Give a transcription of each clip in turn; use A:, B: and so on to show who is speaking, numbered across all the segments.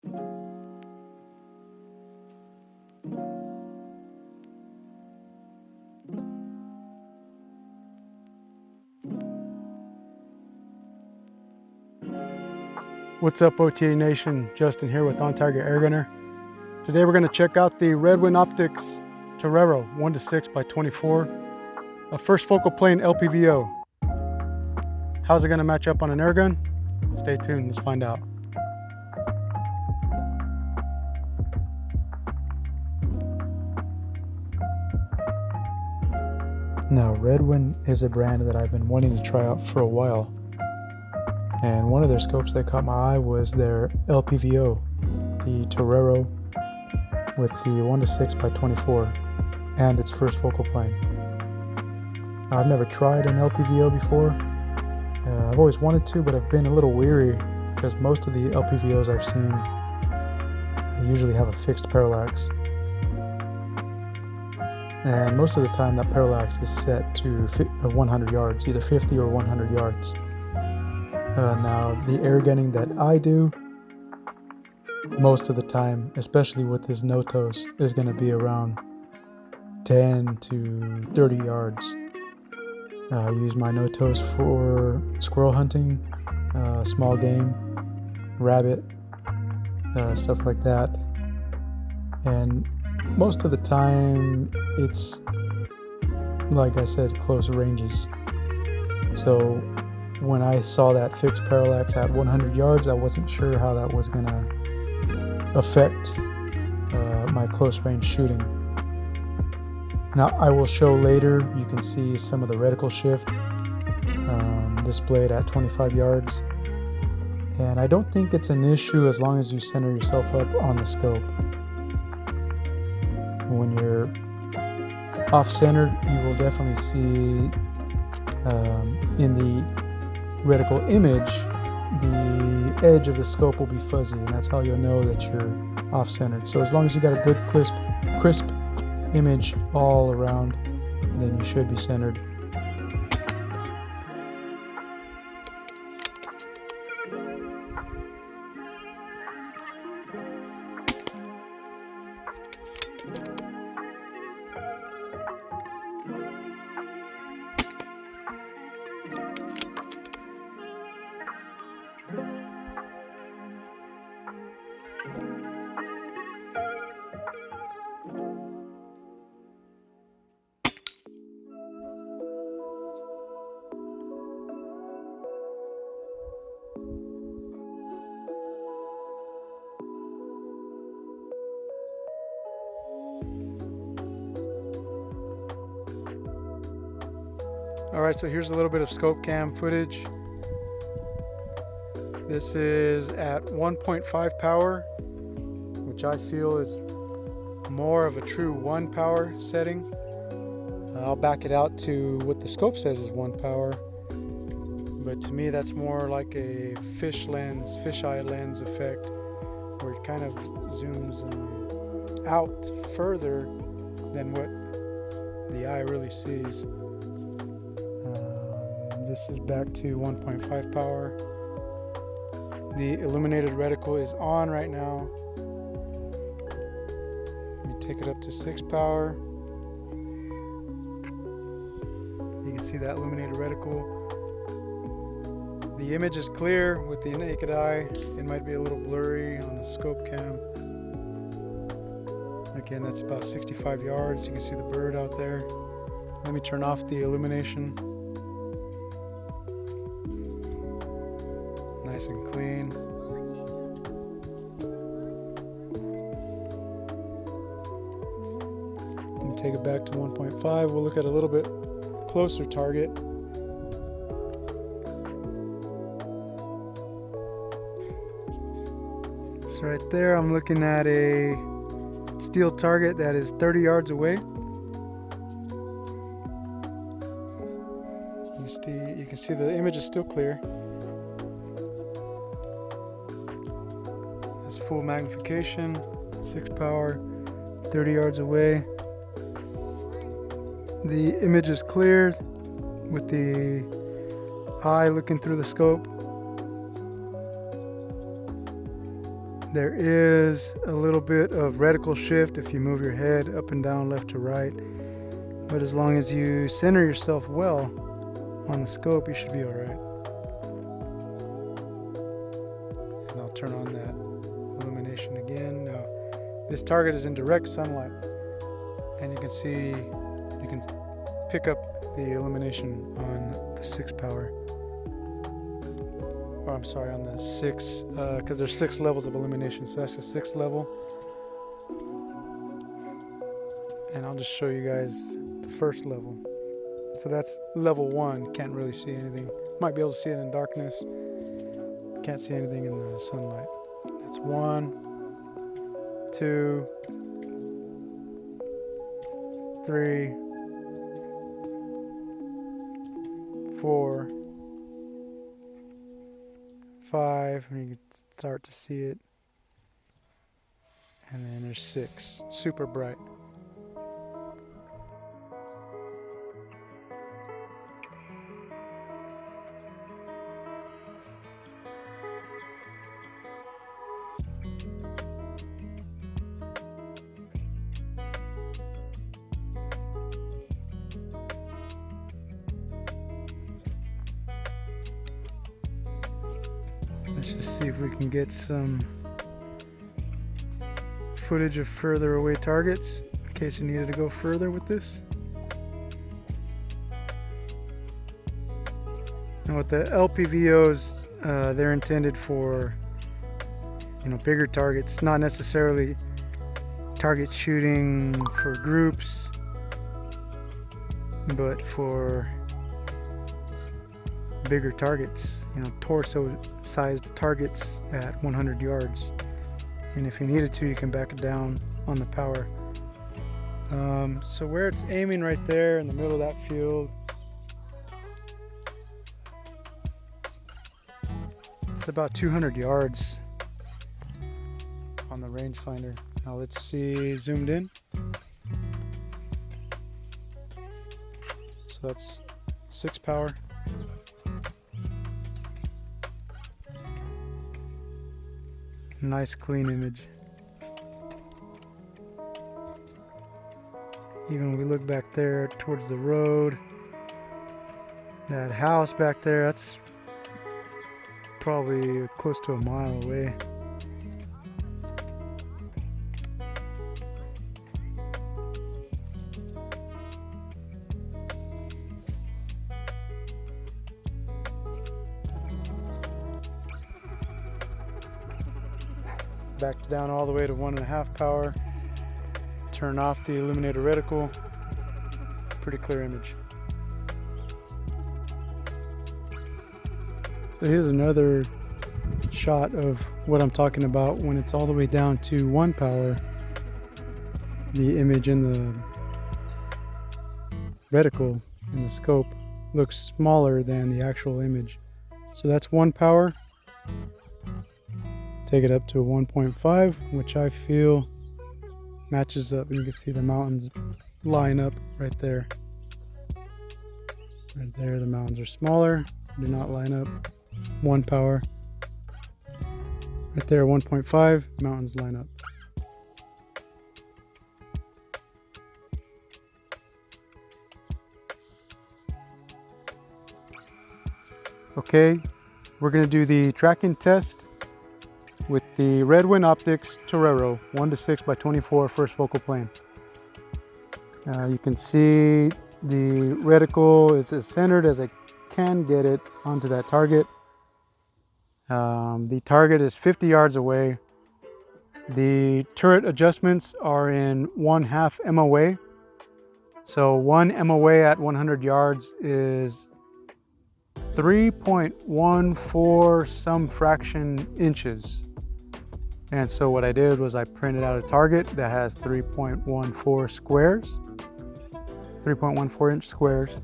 A: What's up, OTA Nation? Justin here with OneTigris Airgunner. Today we're going to check out the Redwin Optics Torero 1:6 by 24, a first focal plane LPVO. How's it going to match up on an airgun? Stay tuned, let's find out. Now, Redwin is a brand that I've been wanting to try out for a while. And one of their scopes that caught my eye was their LPVO, the Torero with the 1:6 by 24 and its first focal plane. I've never tried an LPVO before. I've always wanted to, but I've been a little weary because most of the LPVOs I've seen usually have a fixed parallax. And most of the time that parallax is set to 100 yards, either 50 or 100 yards. Now, the air gunning that I do, most of the time, especially with this Notos, is going to be around 10 to 30 yards. I use my Notos for squirrel hunting, small game, rabbit, stuff like that. And most of the time, it's, like I said, close ranges. So when I saw that fixed parallax at 100 yards, I wasn't sure how that was going to affect my close range shooting. Now, I will show later, you can see some of the reticle shift displayed at 25 yards. And I don't think it's an issue as long as you center yourself up on the scope. When you're off-centered, you will definitely see in the reticle image, the edge of the scope will be fuzzy, and that's how you'll know that you're off-centered. So as long as you got a good crisp image all around, then you should be centered. Alright, so here's a little bit of scope cam footage. This is at 1.5 power, which I feel is more of a true 1 power setting. I'll back it out to what the scope says is 1 power, but to me that's more like a fisheye lens effect, where it kind of zooms out further than what the eye really sees. This is back to 1.5 power. The illuminated reticle is on right now. Let me take it up to 6 power. You can see that illuminated reticle. The image is clear with the naked eye. It might be a little blurry on the scope cam. Again, that's about 65 yards. You can see the bird out there. Let me turn off the illumination. Nice and clean. Let me take it back to 1.5. We'll look at a little bit closer target. So right there, I'm looking at a steel target that is 30 yards away. You can see the image is still clear. That's full magnification, 6 power, 30 yards away. The image is clear with the eye looking through the scope. There is a little bit of reticle shift if you move your head up and down, left to right. But as long as you center yourself well on the scope, you should be all right. And I'll turn on that illumination again. Now, this target is in direct sunlight, and you can see, you can pick up the illumination on the 6 power. Or I'm sorry, on the 6, because there's 6 levels of illumination, so that's the 6th level. And I'll just show you guys the 1st level. So that's level 1, can't really see anything. Might be able to see it in darkness. Can't see anything in the sunlight. That's 1, 2, 3, 4, 5, and you can start to see it. And then there's 6, super bright. Let's just see if we can get some footage of further away targets in case you needed to go further with this. And with the LPVOs, they're intended for, you know, bigger targets, not necessarily target shooting for groups, but for bigger targets, you know, torso-sized targets at 100 yards. And if you needed to, you can back it down on the power. So where it's aiming right there in the middle of that field, it's about 200 yards on the rangefinder. Now let's see zoomed in. So that's 6 power. Nice clean image. Even when we look back there towards the road, that house back there, that's probably close to a mile away. Back down all the way to 1.5 power. Turn off the illuminator reticle. Pretty clear image. So here's another shot of what I'm talking about when it's all the way down to 1 power. The image in the reticle in the scope looks smaller than the actual image. So that's 1 power. Take it up to a 1.5, which I feel matches up. You can see the mountains line up right there. Right there, the mountains are smaller, do not line up. 1 power. Right there, 1.5, mountains line up. Okay, we're going to do the tracking test with the Redwin Optics Torero 1:6 by 24 first focal plane. You can see the reticle is as centered as I can get it onto that target. The target is 50 yards away. The turret adjustments are in 1/2 MOA. So 1 MOA at 100 yards is 3.14 some fraction inches. And so what I did was I printed out a target that has 3.14 squares, 3.14 inch squares.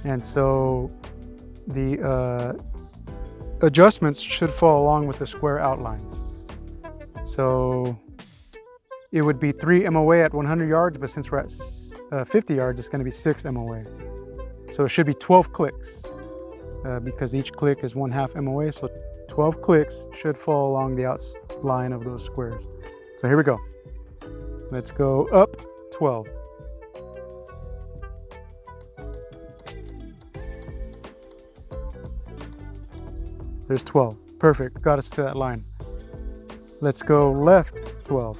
A: And so the adjustments should fall along with the square outlines. So it would be 3 MOA at 100 yards, but since we're at 50 yards, it's going to be 6 MOA. So it should be 12 clicks because each click is 1/2 MOA. So 12 clicks should fall along the line of those squares. So here we go. Let's go up 12. There's 12. Perfect. Got us to that line. Let's go left 12.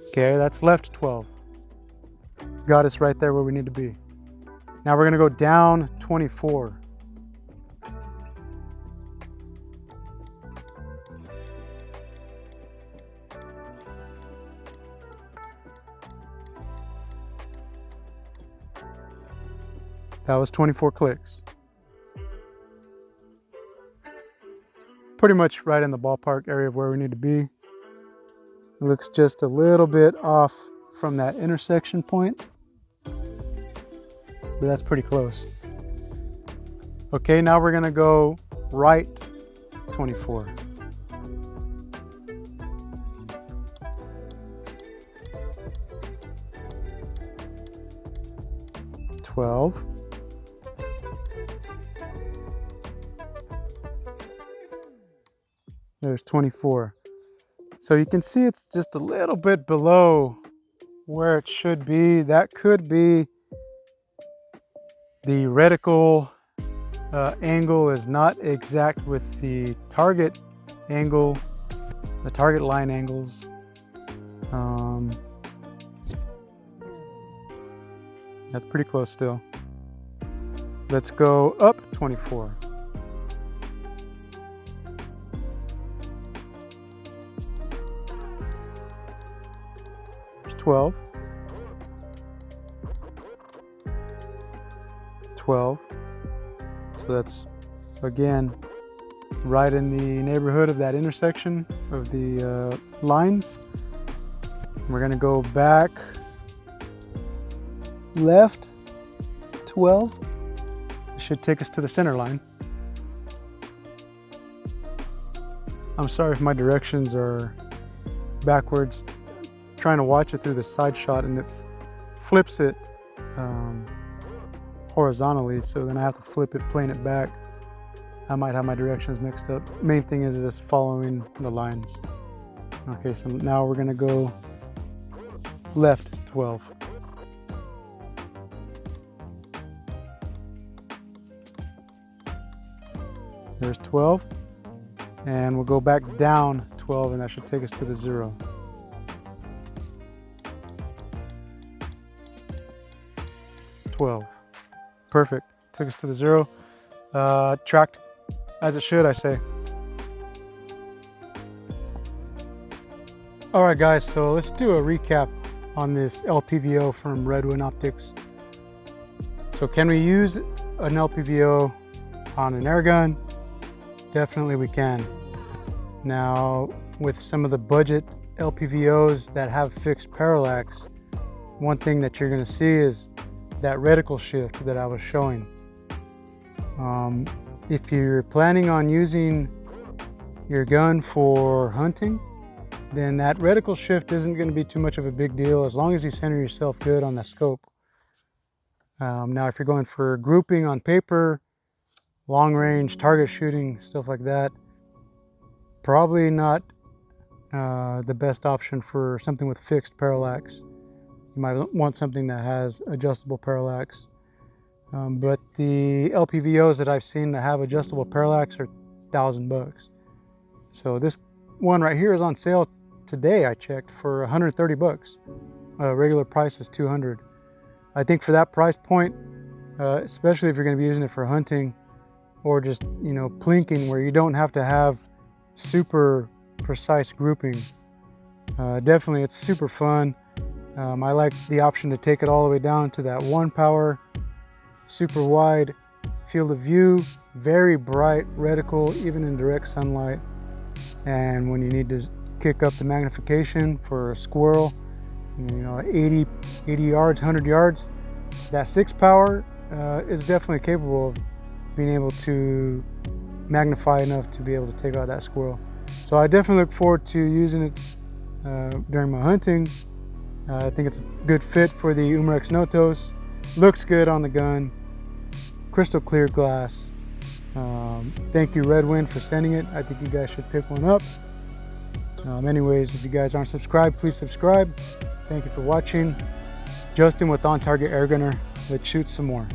A: Okay, that's left 12. Got us right there where we need to be. Now we're going to go down 24. That was 24 clicks. Pretty much right in the ballpark area of where we need to be. It looks just a little bit off from that intersection point, but that's pretty close. Okay, now we're gonna go right 24. There's 24. So you can see it's just a little bit below where it should be. That could be the reticle angle is not exact with the target angle, the target line angles. That's pretty close still. Let's go up 24. There's 12. 12. So that's, again, right in the neighborhood of that intersection of the lines. We're going to go back left 12. It should take us to the center line. I'm sorry if my directions are backwards. I'm trying to watch it through the side shot and it flips it horizontally, so then I have to flip it, plane it back. I might have my directions mixed up. Main thing is just following the lines. Okay, so now we're gonna go left 12. There's 12, and we'll go back down 12, and that should take us to the 0. Perfect. Took us to the 0. Tracked as it should, I say. All right, guys, so let's do a recap on this LPVO from Redwin Optics. So can we use an LPVO on an air gun? Definitely we can. Now, with some of the budget LPVOs that have fixed parallax, one thing that you're gonna see is that reticle shift that I was showing. If you're planning on using your gun for hunting, then that reticle shift isn't going to be too much of a big deal as long as you center yourself good on the scope. Now, if you're going for grouping on paper, long range, target shooting, stuff like that, probably not the best option for something with fixed parallax. You might want something that has adjustable parallax. But the LPVOs that I've seen that have adjustable parallax are $1,000. So this one right here is on sale today, I checked, for 130 bucks. Regular price is 200. I think for that price point, especially if you're going to be using it for hunting or just, you know, plinking where you don't have to have super precise grouping, definitely it's super fun. I like the option to take it all the way down to that 1 power, super wide field of view, very bright reticle, even in direct sunlight. And when you need to kick up the magnification for a squirrel, you know, 80 yards, 100 yards, that 6 power is definitely capable of being able to magnify enough to be able to take out that squirrel. So I definitely look forward to using it during my hunting. I think it's a good fit for the Umarex Notos. Looks good on the gun. Crystal clear glass. Thank you, Redwin, for sending it. I think you guys should pick one up. Anyways, if you guys aren't subscribed, please subscribe. Thank you for watching. Justin with On Target Air Gunner. Let's shoot some more.